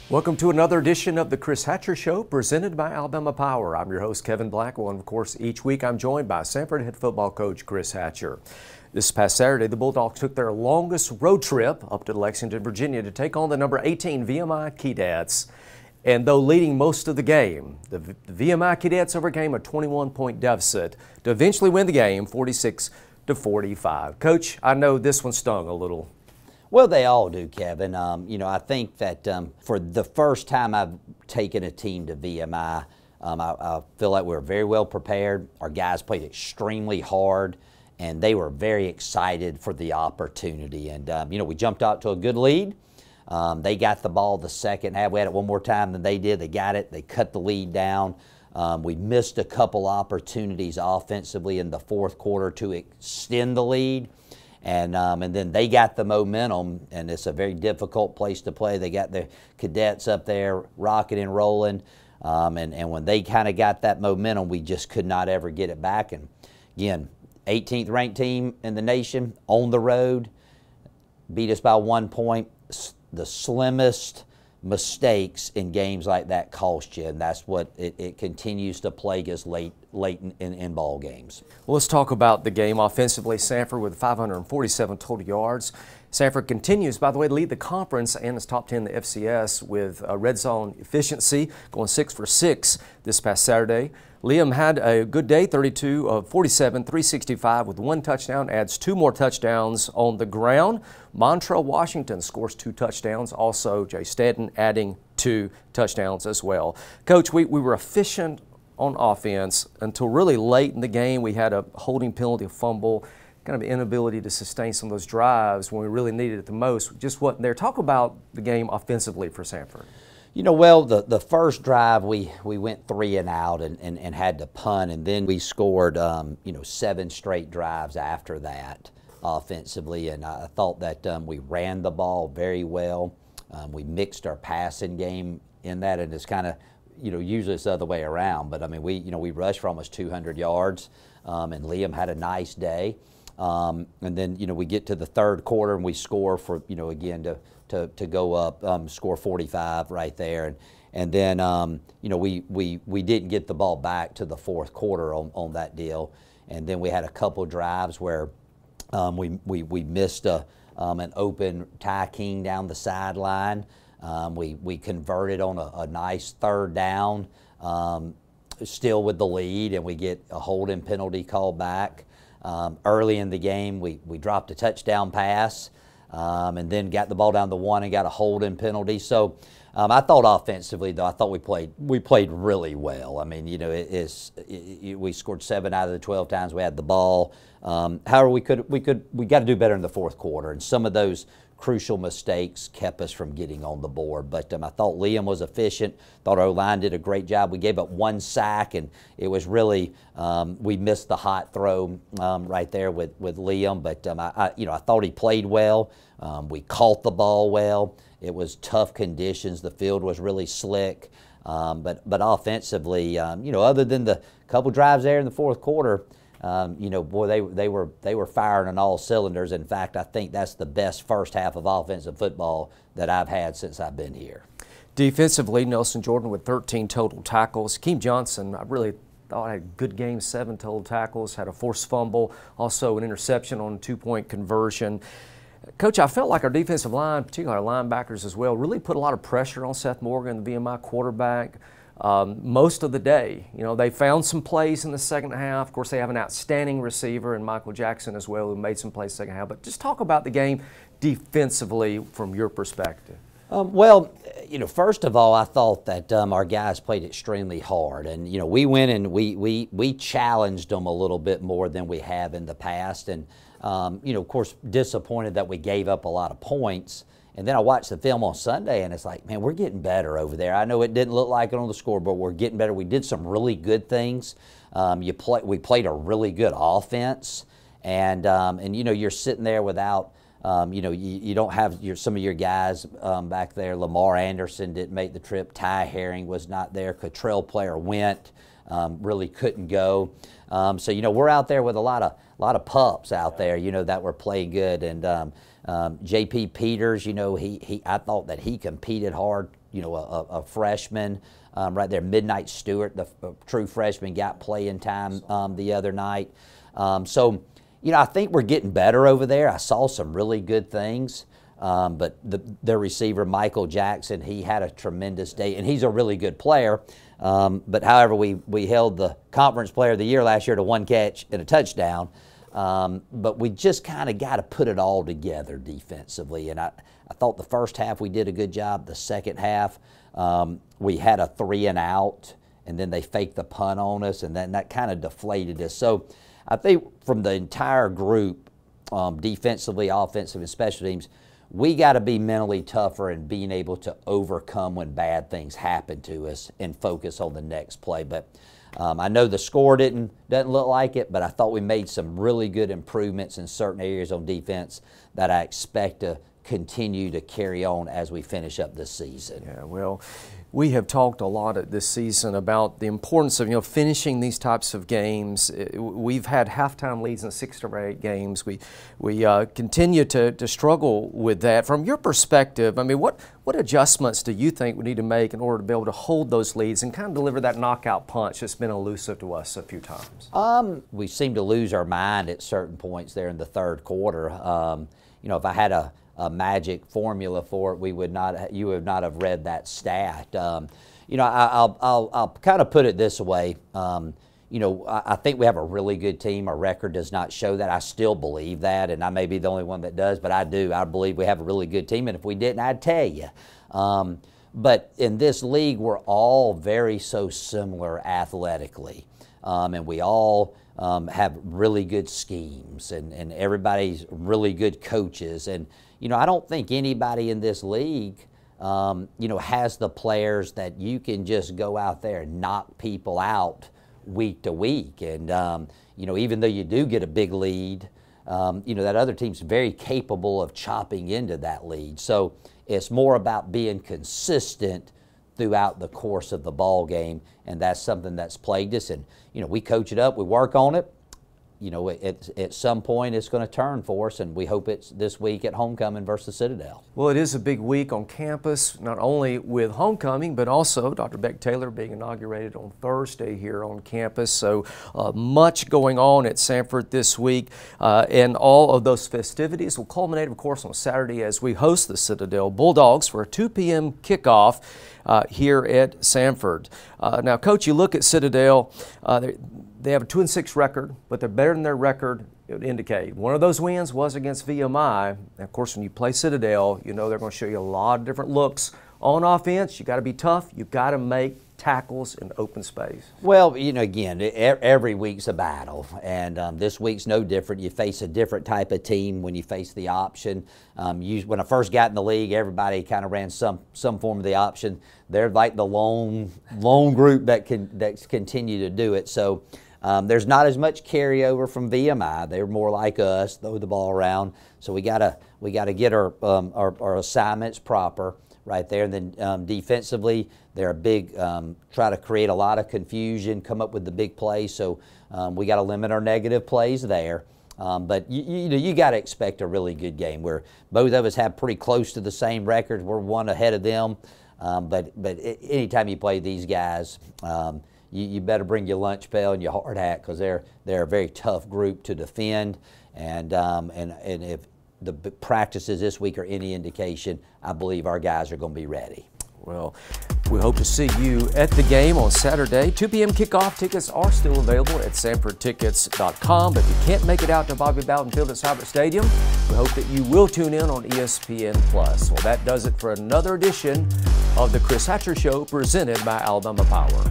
Welcome to another edition of the Chris Hatcher Show, presented by Alabama Power. I'm your host, Kevin Blackwell, and of course, each week I'm joined by Samford head football coach Chris Hatcher. This past Saturday, the Bulldogs took their longest road trip up to Lexington, Virginia to take on the number 18 VMI Keydets. And though leading most of the game, the VMI Keydets overcame a 21-point deficit to eventually win the game 46-45. Coach, I know this one stung a little. Well, they all do, Kevin. I think that for the first time I've taken a team to VMI, I feel like we were very well prepared. Our guys played extremely hard, and they were very excited for the opportunity. And, we jumped out to a good lead. They got the ball the second half. We had it one more time than they did. They got it. They cut the lead down. We missed a couple opportunities offensively in the fourth quarter to extend the lead. And then they got the momentum, and it's a very difficult place to play. They got the cadets up there rocking and rolling, and when they kind of got that momentum, we just could not ever get it back. And again, 18th ranked team in the nation on the road, beat us by 1 point. The slimmest mistakes in games like that cost you, and that's what it continues to plague us late in ball games. Well, let's talk about the game offensively. Samford with 547 total yards. Samford continues, by the way, to lead the conference and is top 10 in the FCS with red zone efficiency, going 6 for 6 this past Saturday. Liam had a good day, 32 of 47, 365 with 1 touchdown, adds 2 more touchdowns on the ground. Montrell Washington scores 2 touchdowns. Also, Jay Stanton adding 2 touchdowns as well. Coach, we were efficient on offense until really late in the game. We had a holding penalty, a fumble, kind of inability to sustain some of those drives when we really needed it the most. Just wasn't there. Talk about the game offensively for Samford. Well, the first drive we went 3 and out and had to punt, and then we scored 7 straight drives after that offensively, and I thought that we ran the ball very well. We mixed our passing game in that, and it's kind of usually it's the other way around, but I mean we rushed for almost 200 yards, and Liam had a nice day. And then we get to the third quarter and we score for again to go up, score 45 right there, and then we didn't get the ball back to the fourth quarter on that deal, and then we had a couple drives where we missed an open Ty King down the sideline. We converted on a nice third down, still with the lead, and we get a holding penalty called back. Early in the game, we dropped a touchdown pass, and then got the ball down the 1 and got a holding penalty. So I thought offensively, though, I thought we played really well. I mean, we scored 7 out of the 12 times we had the ball. However, we got to do better in the fourth quarter, and some of those crucial mistakes kept us from getting on the board. But I thought Liam was efficient. Thought our O-line did a great job. We gave up 1 sack, and it was really we missed the hot throw right there with Liam. But I thought he played well. We caught the ball well. It was tough conditions. The field was really slick. But offensively, other than the couple drives there in the fourth quarter, boy, they were firing on all cylinders. In fact, I think that's the best first half of offensive football that I've had since I've been here. Defensively, Nelson Jordan with 13 total tackles. Keem Johnson, I really thought had a good game, 7 total tackles, had a forced fumble, also an interception on a 2-point conversion. Coach, I felt like our defensive line, particularly our linebackers as well, really put a lot of pressure on Seth Morgan, the VMI quarterback. Most of the day, they found some plays in the second half. Of course, they have an outstanding receiver in Michael Jackson as well, who made some plays second half. But just talk about the game defensively from your perspective. First of all, I thought that our guys played extremely hard, and we went and we challenged them a little bit more than we have in the past, and of course, disappointed that we gave up a lot of points. And then I watched the film on Sunday, and it's like, man, we're getting better over there. I know it didn't look like it on the scoreboard. We're getting better. We did some really good things. We played a really good offense, and you're sitting there without, you don't have some of your guys back there. Lamar Anderson didn't make the trip. Ty Herring was not there. Cottrell Player went, really couldn't go. So we're out there with a lot of pups out there, that were playing good, and. J.P. Peters, I thought that he competed hard. a freshman right there, Midnight Stewart, the true freshman, got playing time the other night. So, I think we're getting better over there. I saw some really good things. But their receiver, Michael Jackson, he had a tremendous day, and he's a really good player. But however, we held the Conference Player of the Year last year to 1 catch and a touchdown. But we just kind of got to put it all together defensively. And I thought the first half we did a good job. The second half, we had a 3-and-out, and then they faked the punt on us, and then that kind of deflated us. So I think from the entire group, defensively, offensively, and special teams, we got to be mentally tougher and being able to overcome when bad things happen to us and focus on the next play. But I know the score doesn't look like it, but I thought we made some really good improvements in certain areas on defense that I expect to continue to carry on as we finish up this season. Yeah, well, we have talked a lot this season about the importance of finishing these types of games. We've had halftime leads in 6 of our 8 games. We continue to struggle with that. From your perspective, I mean, what adjustments do you think we need to make in order to be able to hold those leads and kind of deliver that knockout punch that's been elusive to us a few times? We seem to lose our mind at certain points there in the third quarter. If I had a magic formula for it, you would not have read that stat. I'll kind of put it this way. I think we have a really good team. Our record does not show that. I still believe that, and I may be the only one that does, but I do. I believe we have a really good team, and if we didn't, I'd tell you. But in this league, we're all very so similar athletically, and we all have really good schemes, and everybody's really good coaches. And I don't think anybody in this league, has the players that you can just go out there and knock people out week to week. And, even though you do get a big lead, that other team's very capable of chopping into that lead. So it's more about being consistent throughout the course of the ball game, and that's something that's plagued us. And, we coach it up, we work on it. At some point it's going to turn for us, and we hope it's this week at homecoming versus Citadel. Well, it is a big week on campus, not only with homecoming, but also Dr. Beck Taylor being inaugurated on Thursday here on campus. So much going on at Samford this week, and all of those festivities will culminate, of course, on Saturday as we host the Citadel Bulldogs for a 2 p.m. kickoff here at Samford. Now, Coach, you look at Citadel, they have a 2-6 record, but they're better than their record would indicate. One of those wins was against VMI. And of course, when you play Citadel, they're going to show you a lot of different looks on offense. You got to be tough. You've got to make tackles in open space. Well, again, every week's a battle, and this week's no different. You face a different type of team when you face the option. When I first got in the league, everybody kind of ran some form of the option. They're like the lone group that's continue to do it. So there's not as much carryover from VMI. They're more like us, throw the ball around. So we gotta get our assignments proper right there. And then defensively, they're a big, try to create a lot of confusion, come up with the big plays. So we got to limit our negative plays there. But you got to expect a really good game where both of us have pretty close to the same records. We're one ahead of them. But anytime you play these guys, you better bring your lunch pail and your hard hat, because they're a very tough group to defend. And if the practices this week are any indication, I believe our guys are going to be ready. Well, we hope to see you at the game on Saturday. 2 p.m. kickoff tickets are still available at SamfordTickets.com. But if you can't make it out to Bobby Bowden Field at Cybert Stadium, we hope that you will tune in on ESPN+. Well, that does it for another edition of the Chris Hatcher Show, presented by Alabama Power.